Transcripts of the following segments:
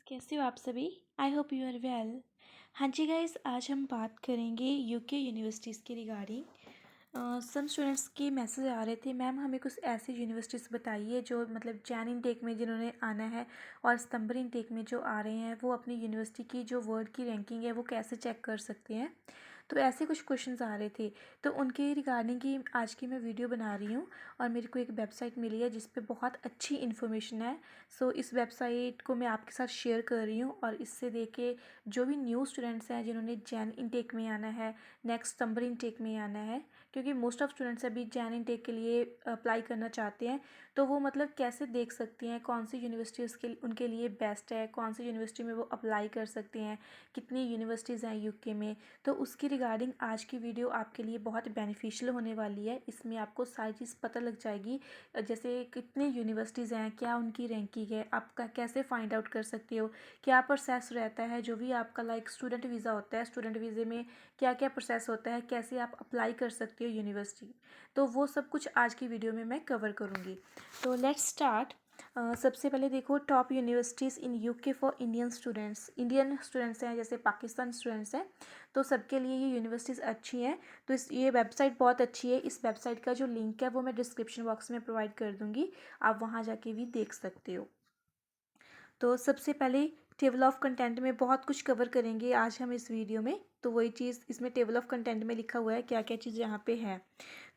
कैसे हो आप सभी। I hope you are well. हाँ जी गाइस, आज हम बात करेंगे यूके यूनिवर्सिटीज़ के रिगार्डिंग। सम स्टूडेंट्स के मैसेज आ रहे थे, मैम हमें कुछ ऐसी यूनिवर्सिटीज़ बताइए जो मतलब जैन इनटेक में जिन्होंने आना है और सितंबर इनटेक में जो आ रहे हैं वो अपनी यूनिवर्सिटी की जो वर्ड की रैंकिंग है वो कैसे चेक कर सकते हैं। तो ऐसे कुछ क्वेश्चंस आ रहे थे, तो उनके रिगार्डिंग ही आज की मैं वीडियो बना रही हूँ। और मेरे को एक वेबसाइट मिली है जिस पे बहुत अच्छी इन्फॉर्मेशन है। सो इस वेबसाइट को मैं आपके साथ शेयर कर रही हूँ और इससे देख के जो भी न्यू स्टूडेंट्स हैं जिन्होंने जैन इनटेक में आना है, नेक्स्ट सितंबर इनटेक में आना है, क्योंकि मोस्ट ऑफ स्टूडेंट्स अभी जैन इनटेक के लिए अप्लाई करना चाहते हैं, तो वो मतलब कैसे देख सकती हैं कौन सी यूनिवर्सिटी उसके उनके लिए बेस्ट है, कौन सी यूनिवर्सिटी में वो अप्लाई कर सकते हैं, कितनी यूनिवर्सिटीज़ हैं यूके में। तो उसकी रिगार्डिंग आज की वीडियो आपके लिए बहुत बेनिफिशियल होने वाली है। इसमें आपको सारी चीज़ पता लग जाएगी, जैसे कितनी यूनिवर्सिटीज़ हैं, क्या उनकी रैंकिंग है, आपका कैसे फाइंड आउट कर सकते हो, क्या प्रोसेस रहता है, जो भी आपका लाइक स्टूडेंट वीज़ा होता है, स्टूडेंट वीज़े में क्या क्या प्रोसेस होता है, कैसे आप अप्लाई कर सकते हो यूनिवर्सिटी। तो वो सब कुछ आज की वीडियो में मैं कवर करूँगी। तो लेट्स स्टार्ट। सबसे पहले देखो, top universities in UK for Indian students हैं, जैसे पाकिस्तान स्टूडेंट्स हैं, तो सबके लिए ये यूनिवर्सिटीज़ अच्छी हैं। तो ये वेबसाइट बहुत अच्छी है। इस वेबसाइट का जो लिंक है वो मैं डिस्क्रिप्शन बॉक्स में प्रोवाइड कर दूँगी, आप वहाँ जाके भी देख सकते हो। तो सबसे पहले टेबल ऑफ कंटेंट में बहुत कुछ कवर करेंगे आज हम इस वीडियो में। तो वही चीज़ इसमें टेबल ऑफ कंटेंट में लिखा हुआ है क्या क्या चीज़ यहाँ पे है।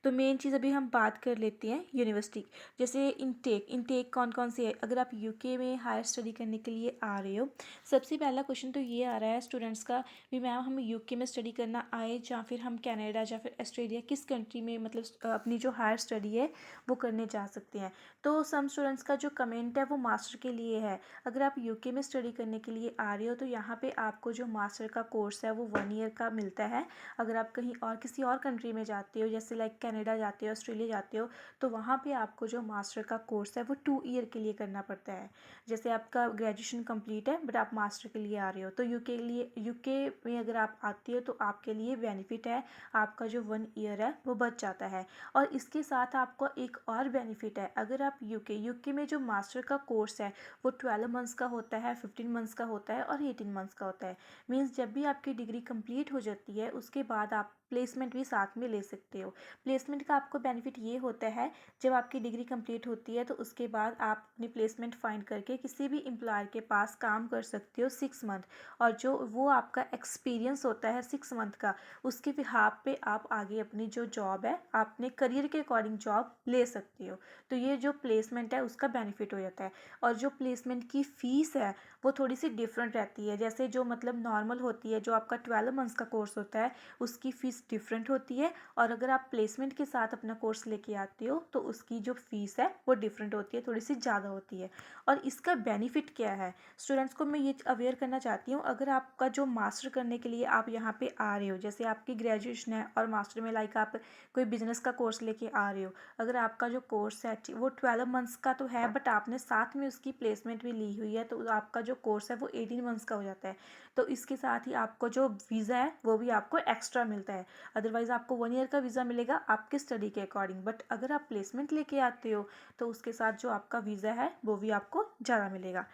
तो मेन चीज़ अभी हम बात कर लेते हैं यूनिवर्सिटी। जैसे इनटेक कौन कौन सी है। अगर आप यूके में हायर स्टडी करने के लिए आ रहे हो, सबसे पहला क्वेश्चन तो ये आ रहा है स्टूडेंट्स का भी, मैम हम यूके में स्टडी करना आए या फिर हम कनाडा या फिर ऑस्ट्रेलिया, किस कंट्री में मतलब अपनी जो हायर स्टडी है वो करने जा सकते हैं। तो सम स्टूडेंट्स का जो कमेंट है वो मास्टर के लिए है। अगर आप यूके में स्टडी करने के लिए आ रहे हो तो यहाँ पे आपको जो मास्टर का कोर्स है वो 1 ईयर का मिलता है। अगर आप कहीं और किसी और कंट्री में जाते हो, जैसे लाइक कनाडा जाते हो, ऑस्ट्रेलिया जाते हो, तो वहाँ पे आपको जो मास्टर का कोर्स है वो 2 ईयर के लिए करना पड़ता है। जैसे आपका ग्रेजुएशन कंप्लीट है बट आप मास्टर के लिए आ रहे हो, तो यूके में अगर आप आते हो तो आपके लिए बेनिफिट है, आपका जो 1 ईयर है वो बच जाता है। और इसके साथ आपको एक और बेनिफिट है, अगर आप यूके में जो मास्टर का कोर्स है वो 12 मंथ्स का होता है, 15 मंथ्स का होता है और 18 मंथ्स का होता है। मीन्स जब भी आपकी डिग्री कंप्लीट हो जाती है उसके बाद आप प्लेसमेंट भी साथ में ले सकते हो। प्लेसमेंट का आपको बेनिफिट ये होता है, जब आपकी डिग्री कंप्लीट होती है तो उसके बाद आप अपनी प्लेसमेंट फाइंड करके किसी भी एम्प्लॉयर के पास काम कर सकते हो 6 मंथ, और जो वो आपका एक्सपीरियंस होता है 6 मंथ का, उसके बिहाफ पे आप आगे अपनी जो जॉब है अपने करियर के अकॉर्डिंग जॉब ले सकते हो। तो ये जो प्लेसमेंट है उसका बेनिफिट हो जाता है। और जो प्लेसमेंट की फ़ीस है वो थोड़ी सी डिफरेंट रहती है। जैसे जो मतलब नॉर्मल होती है, जो आपका 12 मंथ्स का कोर्स होता है उसकी फ़ीस डिफरेंट होती है, और अगर आप प्लेसमेंट के साथ अपना कोर्स लेके आते हो तो उसकी जो फ़ीस है वो डिफरेंट होती है, थोड़ी सी ज़्यादा होती है। और इसका बेनिफिट क्या है स्टूडेंट्स को मैं ये अवेयर करना चाहती हूँ। अगर आपका जो मास्टर करने के लिए आप यहाँ पे आ रहे हो, जैसे आपकी ग्रेजुएशन है और मास्टर में लाइक आप कोई बिजनेस का कोर्स लेके आ रहे हो, अगर आपका जो कोर्स है वो 12 मंथ्स का तो है बट आपने साथ में उसकी प्लेसमेंट भी ली हुई है, तो आपका जो कोर्स है वो 18 मंथ्स का हो जाता है। तो इसके साथ ही आपको जो वीज़ा है वो भी आपको एक्स्ट्रा मिलता है। अदरवाइज़ आपको 1 ईयर का वीज़ा मिलेगा आपके स्टडी के अकॉर्डिंग, बट अगर आप प्लेसमेंट लेके आते हो तो उसके साथ जो आपका वीज़ा है वो भी आपको ज़्यादा मिलेगा।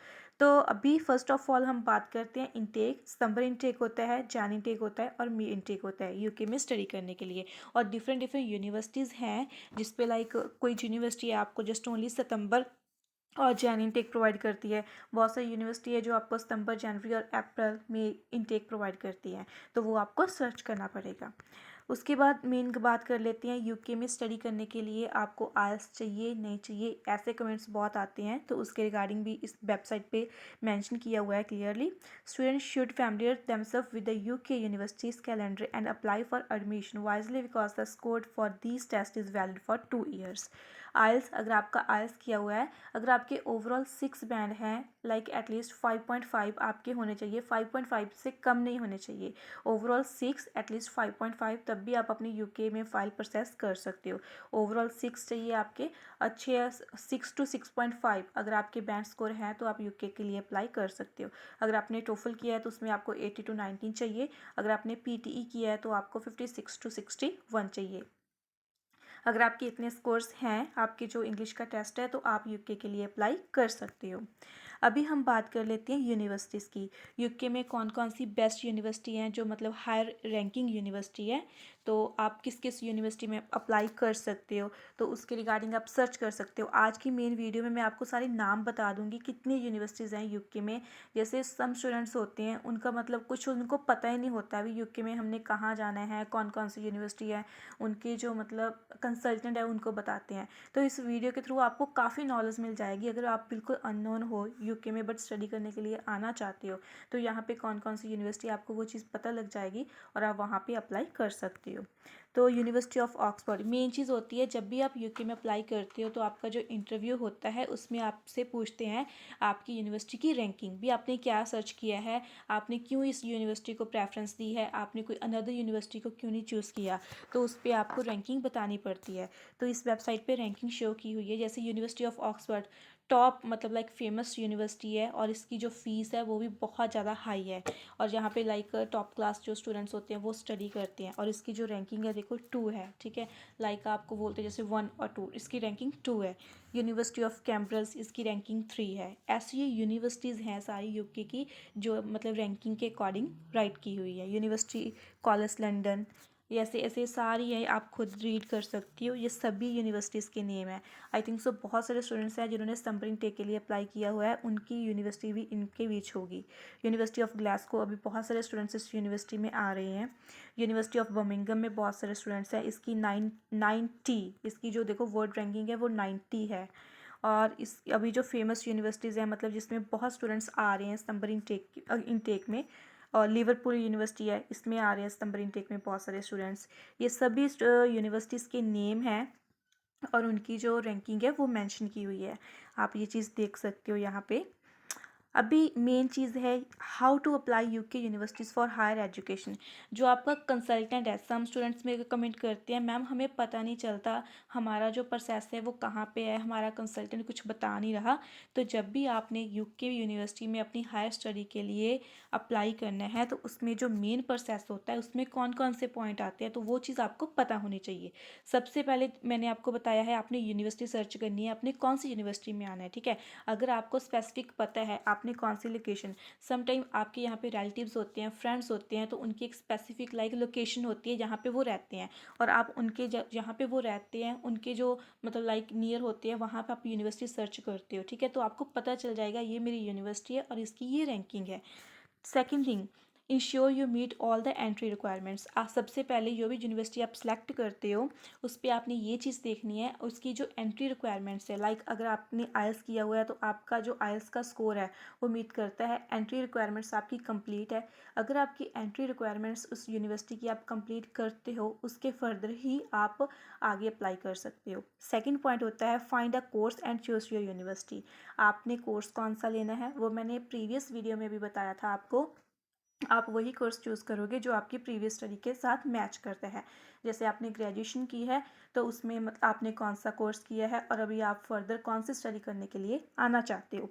तो अभी फर्स्ट ऑफ ऑल हम बात करते हैं इनटेक। सितंबर इनटेक होता है, जैन इनटेक होता है और मई इनटेक होता है यूके में स्टडी करने के लिए। और डिफरेंट डिफरेंट यूनिवर्सिटीज़ हैं जिस पे लाइक कोई यूनिवर्सिटी है आपको जस्ट ओनली सितंबर और जैन इनटेक प्रोवाइड करती है। बहुत सारी यूनिवर्सिटी है जो आपको सितंबर, जनवरी और अप्रैल में इनटेक प्रोवाइड करती है, तो वो आपको सर्च करना पड़ेगा। उसके बाद मेन बात कर लेते हैं, यूके में स्टडी करने के लिए आपको आईएलटीएस चाहिए नहीं चाहिए, ऐसे कमेंट्स बहुत आते हैं, तो उसके रिगार्डिंग भी इस वेबसाइट पे मेंशन किया हुआ है clearly. Students should familiar themselves with the UK universities calendar and apply for admission wisely because the score for these test is valid for 2 years. IELTS, अगर आपका आइल्स किया हुआ है, अगर आपके ओवरऑल 6 बैंड हैं, लाइक एटलीस्ट 5.5 आपके होने चाहिए, 5.5 से कम नहीं होने चाहिए। ओवरऑल 6 एटलीस्ट 5.5, तब भी आप अपनी यूके में फ़ाइल प्रोसेस कर सकते हो। ओवरऑल 6 चाहिए आपके अच्छे, 6 to 6.5 अगर आपके बैंड स्कोर हैं तो आप यूके के लिए अप्लाई कर सकते हो। अगर आपने टोफल किया है तो उसमें आपको 80 to 90 चाहिए। अगर आपने पीटीई किया है तो आपको 56 to 61 चाहिए। अगर आपके इतने स्कोर्स हैं आपके जो इंग्लिश का टेस्ट है तो आप यूके के लिए अप्लाई कर सकते हो। अभी हम बात कर लेते हैं यूनिवर्सिटीज़ की। यूके में कौन कौन सी बेस्ट यूनिवर्सिटी हैं जो मतलब हायर रैंकिंग यूनिवर्सिटी है, तो आप किस किस यूनिवर्सिटी में अप्लाई कर सकते हो, तो उसके रिगार्डिंग आप सर्च कर सकते हो। आज की मेन वीडियो में मैं आपको सारे नाम बता दूंगी कितनी यूनिवर्सिटीज़ हैं यूके में। जैसे सम स्टूडेंट्स होते हैं उनका मतलब कुछ उनको पता ही नहीं होता अभी यूके में हमने कहाँ जाना है, कौन कौन सी यूनिवर्सिटी है, उनके जो मतलब कंसल्टेंट है उनको बताते हैं। तो इस वीडियो के थ्रू आपको काफ़ी नॉलेज मिल जाएगी। अगर आप बिल्कुल अननोन हो यूके में बट स्टडी करने के लिए आना चाहते हो, तो यहाँ पे कौन कौन सी यूनिवर्सिटी आपको वो चीज़ पता लग जाएगी और आप वहाँ पे अप्लाई कर सकते हो। तो यूनिवर्सिटी ऑफ ऑक्सफोर्ड मेन चीज़ होती है। जब भी आप यूके में अप्लाई करते हो तो आपका जो इंटरव्यू होता है उसमें आपसे पूछते हैं आपकी यूनिवर्सिटी की रैंकिंग, भी आपने क्या सर्च किया है, आपने क्यों इस यूनिवर्सिटी को प्रेफरेंस दी है, आपने कोई अनदर यूनिवर्सिटी को क्यों नहीं चूज़ किया, तो उस पर आपको रैंकिंग बतानी पड़ती है। तो इस वेबसाइट पे रैंकिंग शो की हुई है। जैसे यूनिवर्सिटी ऑफ ऑक्सफोर्ड टॉप मतलब लाइक फेमस यूनिवर्सिटी है और इसकी जो फ़ीस है वो भी बहुत ज़्यादा हाई है, और यहाँ पे लाइक टॉप क्लास जो स्टूडेंट्स होते हैं वो स्टडी करते हैं। और इसकी जो रैंकिंग है देखो 2 है, ठीक है। लाइक आपको बोलते हैं जैसे 1 और 2, इसकी रैंकिंग 2 है। यूनिवर्सिटी ऑफ कैम्ब्रिज इसकी रैंकिंग 3 है। ऐसी ये यूनिवर्सिटीज़ हैं सारी यूके की जो मतलब रैंकिंग के अकॉर्डिंग राइट की हुई है। यूनिवर्सिटी कॉलेज लंदन, ये ऐसे ऐसे सारी है, आप खुद रीड कर सकती हो। ये सभी यूनिवर्सिटीज़ के नेम है। आई थिंक सो बहुत सारे स्टूडेंट्स हैं जिन्होंने समर टेक के लिए अप्लाई किया हुआ है, उनकी यूनिवर्सिटी भी इनके बीच होगी। यूनिवर्सिटी ऑफ ग्लासगो, अभी बहुत सारे स्टूडेंट्स इस यूनिवर्सिटी में आ रहे हैं। यूनिवर्सिटी ऑफ बर्मिंघम में बहुत सारे स्टूडेंट्स हैं, इसकी 90, इसकी जो देखो वर्ल्ड रैंकिंग है वो 90 है। और इस अभी जो फेमस यूनिवर्सिटीज़ हैं मतलब जिसमें बहुत स्टूडेंट्स आ रहे हैं सितंबर इनटेक में, और लिवरपूल यूनिवर्सिटी है, इसमें आ रहे हैं सितंबर इनटेक में बहुत सारे स्टूडेंट्स। ये सभी यूनिवर्सिटीज़ के नेम हैं और उनकी जो रैंकिंग है वो मेंशन की हुई है। आप ये चीज़ देख सकते हो यहाँ पे। अभी मेन चीज़ है how to apply UK universities for higher education. जो आपका कंसल्टेंट है, सम स्टूडेंट्स मेरे को कमेंट करते हैं मैम हमें पता नहीं चलता हमारा जो प्रोसेस है वो कहाँ पे है, हमारा कंसल्टेंट कुछ बता नहीं रहा। तो जब भी आपने यूके यूनिवर्सिटी में अपनी हायर स्टडी के लिए अप्लाई करना है तो उसमें जो मेन प्रोसेस होता है उसमें कौन कौन से पॉइंट आते हैं, तो वो चीज़ आपको पता होनी चाहिए। सबसे पहले मैंने आपको बताया है आपने यूनिवर्सिटी सर्च करनी है, आपने कौन सी यूनिवर्सिटी में आना है, ठीक है। अगर आपको स्पेसिफिक पता है आपने कौन सी लोकेशन, समटाइम आपके यहाँ पे रिलेटिव्स होते हैं, फ्रेंड्स होते हैं, तो उनकी एक स्पेसिफिक लाइक लोकेशन होती है जहाँ पे वो रहते हैं, और आप उनके जहाँ पे वो रहते हैं उनके जो मतलब लाइक नियर होते हैं वहाँ पे आप यूनिवर्सिटी सर्च करते हो, ठीक है। तो आपको पता चल जाएगा ये मेरी यूनिवर्सिटी है और इसकी ये रैंकिंग है। Second thing, ensure you meet all the entry requirements. आप सबसे पहले जो भी यूनिवर्सिटी आप सेलेक्ट करते हो उस पर आपने ये चीज़ देखनी है उसकी जो एंट्री रिक्वायरमेंट्स है। लाइक अगर आपने आइल्स किया हुआ है तो आपका जो आइल्स का स्कोर है वो मीट करता है, एंट्री रिक्वायरमेंट्स आपकी कंप्लीट है। अगर आपकी एंट्री रिक्वायरमेंट्स उस यूनिवर्सिटी की आप कंप्लीट करते हो उसके फर्दर ही आप आगे अप्लाई कर सकते हो। सेकेंड पॉइंट होता है find a course and choose your university. आपने कोर्स कौन सा लेना है वो मैंने प्रीवियस वीडियो में भी बताया था आपको। आप वही कोर्स चूज़ करोगे जो आपकी प्रीवियस स्टडी के साथ मैच करता है। जैसे आपने ग्रेजुएशन की है तो उसमें आपने कौन सा कोर्स किया है और अभी आप फर्दर कौन सी स्टडी करने के लिए आना चाहते हो।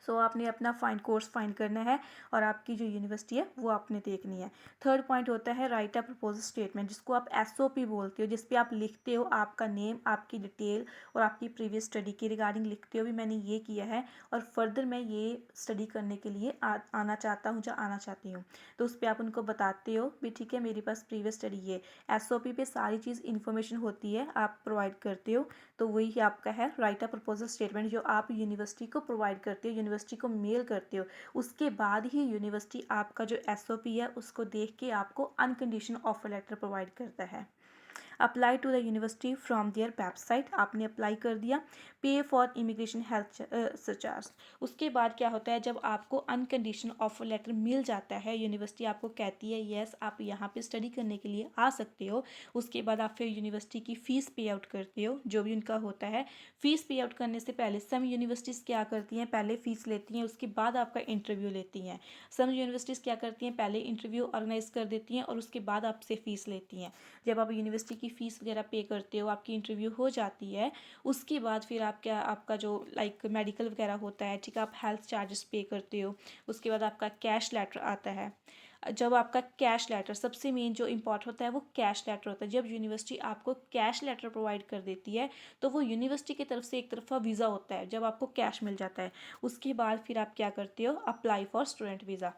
सो आपने अपना कोर्स फाइंड करना है और आपकी जो यूनिवर्सिटी है वो आपने देखनी है। थर्ड पॉइंट होता है राइट अ प्रपोजल स्टेटमेंट, जिसको आप एसओपी बोलते हो, जिस पे आप लिखते हो आपका नेम, आपकी डिटेल और आपकी प्रीवियस स्टडी के रिगार्डिंग लिखते हो भी मैंने ये किया है और फर्दर मैं ये स्टडी करने के लिए आना चाहता हूँ या आना चाहती हूँ। तो उस पर आप उनको बताते हो भी ठीक है मेरे पास प्रीवियस स्टडी ये। एसओपी पे सारी चीज़ इन्फॉर्मेशन होती है आप प्रोवाइड करते हो, तो वही आपका है राइट अ प्रपोजल स्टेटमेंट जो आप यूनिवर्सिटी को प्रोवाइड करते हो, यूनिवर्सिटी को मेल करते हो। उसके बाद ही यूनिवर्सिटी आपका जो एसओपी है उसको देख के आपको अनकंडीशनल ऑफर लेटर प्रोवाइड करता है। Apply to the university from their website, आपने अप्लाई कर दिया। पे फॉर इमिग्रेशन हेल्थ सरचार्ज। उसके बाद क्या होता है जब आपको अनकंडीशनल ऑफर लेटर मिल जाता है, यूनिवर्सिटी आपको कहती है येस आप यहाँ पे स्टडी करने के लिए आ सकते हो, उसके बाद आप फिर यूनिवर्सिटी की फ़ीस पे आउट करते हो जो भी उनका होता है। फ़ीस पे आउट करने से पहले सम यूनिवर्सिटीज़ क्या करती हैं, पहले फ़ीस लेती हैं उसके बाद आपका इंटरव्यू लेती हैं। सम यूनिवर्सिटीज़ क्या करती हैं, पहले इंटरव्यू ऑर्गेनाइज कर देती हैं और उसके बाद आपसे फ़ीस लेती हैं। जब आप यूनिवर्सिटी की फ़ीस वगैरह पे करते हो, आपकी इंटरव्यू हो जाती है, उसके बाद फिर आप क्या आपका जो लाइक मेडिकल वगैरह होता है, ठीक है, आप हेल्थ चार्जेस पे करते हो, उसके बाद आपका कैश लेटर आता है। जब आपका कैश लेटर, सबसे मेन जो इम्पॉर्टेंट होता है वो कैश लेटर होता है। जब यूनिवर्सिटी आपको कैश लेटर प्रोवाइड कर देती है तो वो यूनिवर्सिटी की तरफ से एक तरफा वीज़ा होता है, जब आपको कैश मिल जाता है। उसके बाद फिर आप क्या करते हो, अप्लाई फॉर स्टूडेंट वीज़ा।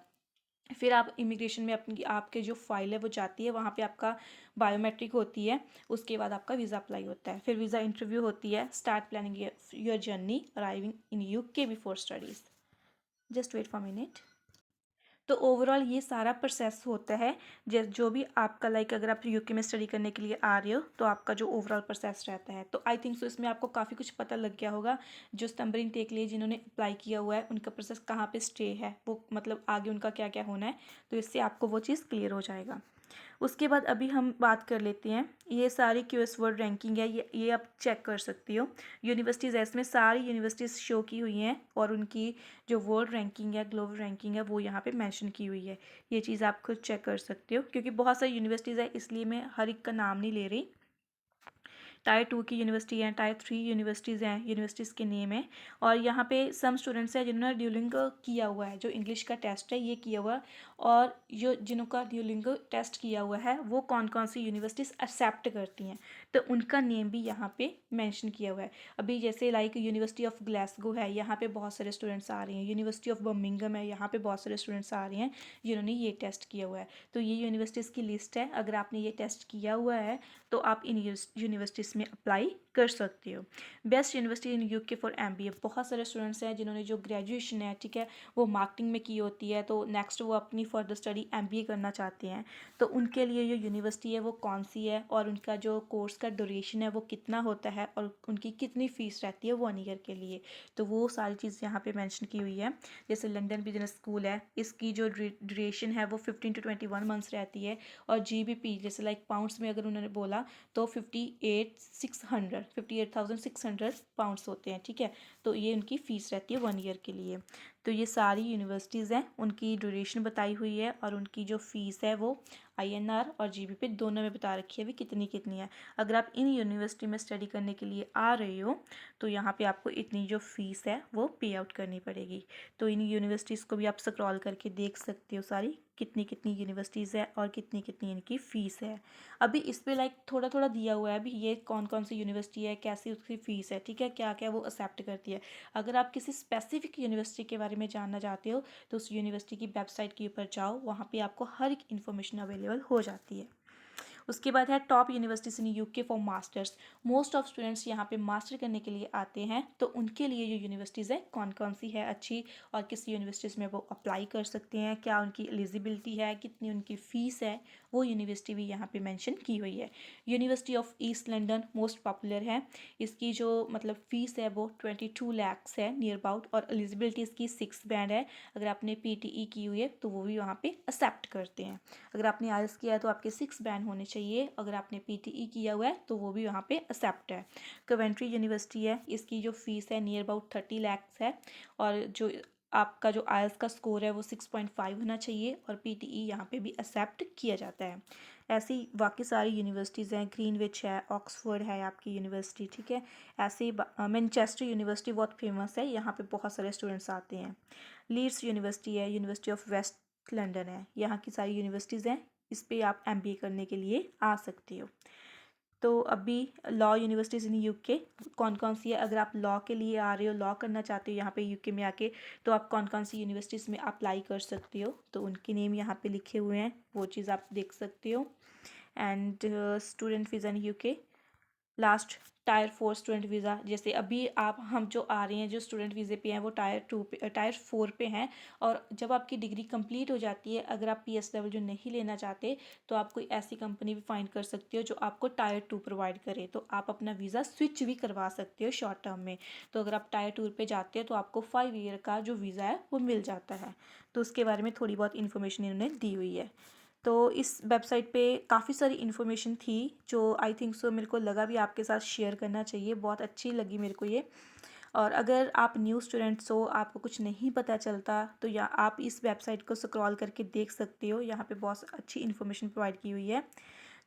फिर आप इमिग्रेशन में अपनी आपके जो फाइल है वो जाती है, वहाँ पे आपका बायोमेट्रिक होती है। उसके बाद आपका वीज़ा अप्लाई होता है, फिर वीज़ा इंटरव्यू होती है। Start planning your journey arriving in UK before studies. Just wait for minute. तो ओवरऑल ये सारा प्रोसेस होता है। जो भी आपका अगर आप यूके में स्टडी करने के लिए आ रहे हो तो आपका जो ओवरऑल प्रोसेस रहता है। तो आई थिंक सो इसमें आपको काफ़ी कुछ पता लग गया होगा। जो सितंबर इनटेक लिए जिन्होंने अप्लाई किया हुआ है उनका प्रोसेस कहाँ पे स्टे है, वो मतलब आगे उनका क्या क्या होना है, तो इससे आपको वो चीज़ क्लियर हो जाएगा। उसके बाद अभी हम बात कर लेते हैं, ये सारी क्यूएस वर्ड रैंकिंग है, ये आप चेक कर सकती हो। यूनिवर्सिटीज़ है, इसमें सारी यूनिवर्सिटीज़ शो की हुई हैं और उनकी जो वर्ल्ड रैंकिंग है, ग्लोबल रैंकिंग है, वो यहाँ पे मेंशन की हुई है। ये चीज़ आप खुद चेक कर सकते हो, क्योंकि बहुत सारी यूनिवर्सिटीज़ है इसलिए मैं हर एक का नाम नहीं ले रही। टायर 2 की यूनिवर्सिटी हैं, टायर 3 यूनिवर्सिटीज़ हैं, यूनिवर्सिटीज़ के नेम है। और यहाँ पे सम स्टूडेंट्स हैं जिन्होंने ड्यूलिंगो किया हुआ है, जो इंग्लिश का टेस्ट है ये किया हुआ है। और जो जिनका ड्यूलिंगो टेस्ट किया हुआ है वो कौन कौन सी यूनिवर्सिटीज़ एक्सेप्ट करती हैं, तो उनका नेम भी यहाँ पे मेंशन किया हुआ है। अभी जैसे यूनिवर्सिटी ऑफ ग्लासगो है, यहाँ पे बहुत सारे स्टूडेंट्स आ रहे हैं। यूनिवर्सिटी ऑफ बर्मिंघम है, यहाँ पे बहुत सारे स्टूडेंट्स आ रहे हैं जिन्होंने ये टेस्ट किया हुआ है। तो ये यूनिवर्सिटीज़ की लिस्ट है। अगर आपने ये टेस्ट किया हुआ है तो आप इन यूनिवर्सिटीज़ में अप्लाई कर सकते हो। Best university in UK for MBA, बहुत सारे स्टूडेंट्स हैं जिन्होंने जो ग्रेजुएशन है, ठीक है, वो मार्केटिंग में की होती है, तो नेक्स्ट वो अपनी फर्दर स्टडी एमबीए करना चाहते हैं। तो उनके लिए जो यूनिवर्सिटी है वो कौन सी है और उनका जो कोर्स का ड्यूरेशन है वो कितना होता है और उनकी कितनी फ़ीस रहती है 1 ईयर के लिए, तो वो सारी चीज़ यहाँ पे मेंशन की हुई है। जैसे लंदन बिजनेस स्कूल है, इसकी जो ड्यूरेशन है वो 15 to 21 मंथ्स रहती है। और जीबीपी जैसे पाउंड्स में अगर उन्होंने बोला तो 58,600 पाउंड्स होते हैं, ठीक है। तो ये उनकी फ़ीस रहती है 1 ईयर के लिए। तो ये सारी यूनिवर्सिटीज़ हैं, उनकी ड्यूरेशन बताई हुई है और उनकी जो फ़ीस है वो आईएनआर और जीबीपी दोनों में बता रखी है भी कितनी कितनी है। अगर आप इन यूनिवर्सिटी में स्टडी करने के लिए आ रहे हो तो यहाँ पे आपको इतनी जो फ़ीस है वो पे आउट करनी पड़ेगी। तो इन यूनिवर्सिटीज़ को भी आप स्क्रॉल करके देख सकते हो सारी कितनी कितनी यूनिवर्सिटीज़ है और कितनी कितनी इनकी फ़ीस है। अभी इस पे थोड़ा थोड़ा दिया हुआ है अभी ये कौन कौन सी यूनिवर्सिटी है, कैसी उसकी फ़ीस है, ठीक है, क्या क्या वो एक्सेप्ट करती है। अगर आप किसी स्पेसिफिक यूनिवर्सिटी के बारे में जानना चाहते हो तो उस यूनिवर्सिटी की वेबसाइट के ऊपर जाओ, वहाँ पे आपको हर एक इन्फॉर्मेशन अवेलेबल हो जाती है। उसके बाद है top universities in UK for masters. Most of students यहाँ पे मास्टर करने के लिए आते हैं, तो उनके लिए जो यूनिवर्सिटीज़ है कौन कौन सी है अच्छी और किस यूनिवर्सिटीज़ में वो अप्लाई कर सकते हैं, क्या उनकी एलिजिबिलिटी है, कितनी उनकी फ़ीस है, वो यूनिवर्सिटी भी यहाँ पे मेंशन की हुई है। University of east London most popular है, इसकी जो फ़ीस है वो 22 लैक्स है नियर अबाउट और एलिजिबिलिटी इसकी 6 बैंड है। अगर आपने पीटीई की हुई है तो वो भी वहाँ पे एक्सेप्ट करते हैं। अगर आपने आईएलटीएस किया है तो आपके 6 बैंड होने चाहिए, अगर आपने पीटीई किया हुआ है तो वो भी वहाँ पे एक्सेप्ट है। कवेंट्री यूनिवर्सिटी है, इसकी जो फ़ीस है नियर अबाउट 30 लैक्स है और जो आपका जो आईएलटीएस का स्कोर है वो 6.5 होना चाहिए और पीटीई यहाँ पे भी एक्सेप्ट किया जाता है। ऐसी बाकी सारी यूनिवर्सिटीज़ हैं, ग्रीनविच है, ऑक्सफोर्ड है आपकी यूनिवर्सिटी, ठीक है। ऐसे ही मैनचेस्टर यूनिवर्सिटी बहुत फेमस है, यहाँ पे बहुत सारे स्टूडेंट्स आते हैं। लीड्स यूनिवर्सिटी है, यूनिवर्सिटी ऑफ वेस्ट लंदन है, यहाँ की सारी यूनिवर्सिटीज़ हैं, इस पे आप एमबीए करने के लिए आ सकते हो। तो अभी लॉ यूनिवर्सिटीज़ इन यूके कौन कौन सी है, अगर आप लॉ के लिए आ रहे हो, लॉ करना चाहते हो यहाँ पे यूके में आके, तो आप कौन कौन सी यूनिवर्सिटीज़ में अप्लाई कर सकते हो, तो उनके नेम यहाँ पे लिखे हुए हैं, वो चीज़ आप देख सकते हो। And student visa in UK last tyre 4 student visa, जैसे अभी आप हम जो आ रहे हैं जो स्टूडेंट वीज़े पे हैं वो टायर 2 पे टायर 4 पे हैं। और जब आपकी डिग्री कंप्लीट हो जाती है, अगर आप पीएस लेवल जो नहीं लेना चाहते तो आप कोई ऐसी कंपनी भी फाइंड कर सकते हो जो आपको टायर 2 प्रोवाइड करे, तो आप अपना वीज़ा स्विच भी करवा सकते हो शॉर्ट टर्म में। तो अगर आप टायर 2 पे जाते हो तो आपको 5 ईयर का जो वीज़ा है वो मिल जाता है। तो उसके बारे में थोड़ी बहुत इन्फॉर्मेशन इन्होंने दी हुई है। तो इस वेबसाइट पे काफ़ी सारी इन्फॉर्मेशन थी जो आई थिंक सो मेरे को लगा भी आपके साथ शेयर करना चाहिए, बहुत अच्छी लगी मेरे को ये। और अगर आप न्यू स्टूडेंट्स हो, आपको कुछ नहीं पता चलता, तो या आप इस वेबसाइट को स्क्रॉल करके देख सकते हो, यहाँ पे बहुत अच्छी इन्फॉर्मेशन प्रोवाइड की हुई है।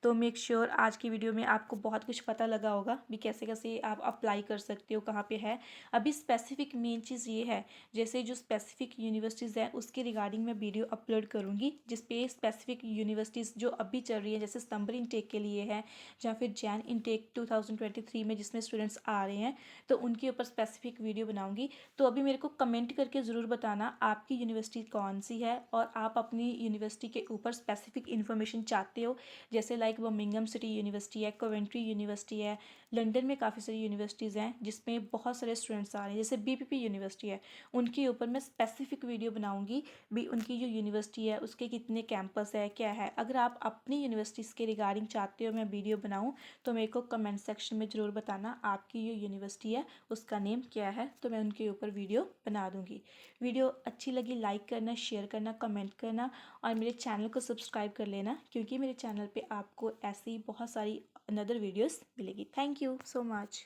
तो मेक श्योर आज की वीडियो में आपको बहुत कुछ पता लगा होगा भी कैसे कैसे आप अप्लाई कर सकते हो, कहाँ पे है। अभी स्पेसिफिक मेन चीज़ ये है, जैसे जो स्पेसिफिक यूनिवर्सिटीज़ है उसके रिगार्डिंग मैं वीडियो अपलोड करूँगी, जिस पे स्पेसिफिक यूनिवर्सिटीज़ जो अभी चल रही है, जैसे सितंबर इनटेक के लिए है या फिर जैन इनटेक 2023 में जिसमें स्टूडेंट्स आ रहे हैं, तो उनके ऊपर स्पेसिफिक वीडियो बनाऊंगी। तो अभी मेरे को कमेंट करके ज़रूर बताना आपकी यूनिवर्सिटी कौन सी है और आप अपनी यूनिवर्सिटी के ऊपर स्पेसिफिक इन्फॉर्मेशन चाहते हो। जैसे लाइक बर्मिंघम सिटी यूनिवर्सिटी है, कोवेंट्री यूनिवर्सिटी है, लंदन में काफ़ी सारी यूनिवर्सिटीज़ हैं जिसमें बहुत सारे स्टूडेंट्स आ रहे हैं, जैसे बीपीपी यूनिवर्सिटी है, उनके ऊपर मैं स्पेसिफिक वीडियो बनाऊंगी भी उनकी जो यूनिवर्सिटी है उसके कितने कैंपस है, क्या है। अगर आप अपनी यूनिवर्सिटीज़ के रिगार्डिंग चाहते हो मैं वीडियो बनाऊं तो मेरे को कमेंट सेक्शन में ज़रूर बताना आपकी जो यूनिवर्सिटी है उसका नेम क्या है, तो मैं उनके ऊपर वीडियो बना दूंगी। वीडियो अच्छी लगी लाइक करना, शेयर करना, कमेंट करना और मेरे चैनल को सब्सक्राइब कर लेना, क्योंकि मेरे चैनल पे आपको ऐसी बहुत सारी अनदर वीडियोस मिलेगी। Thank you so much.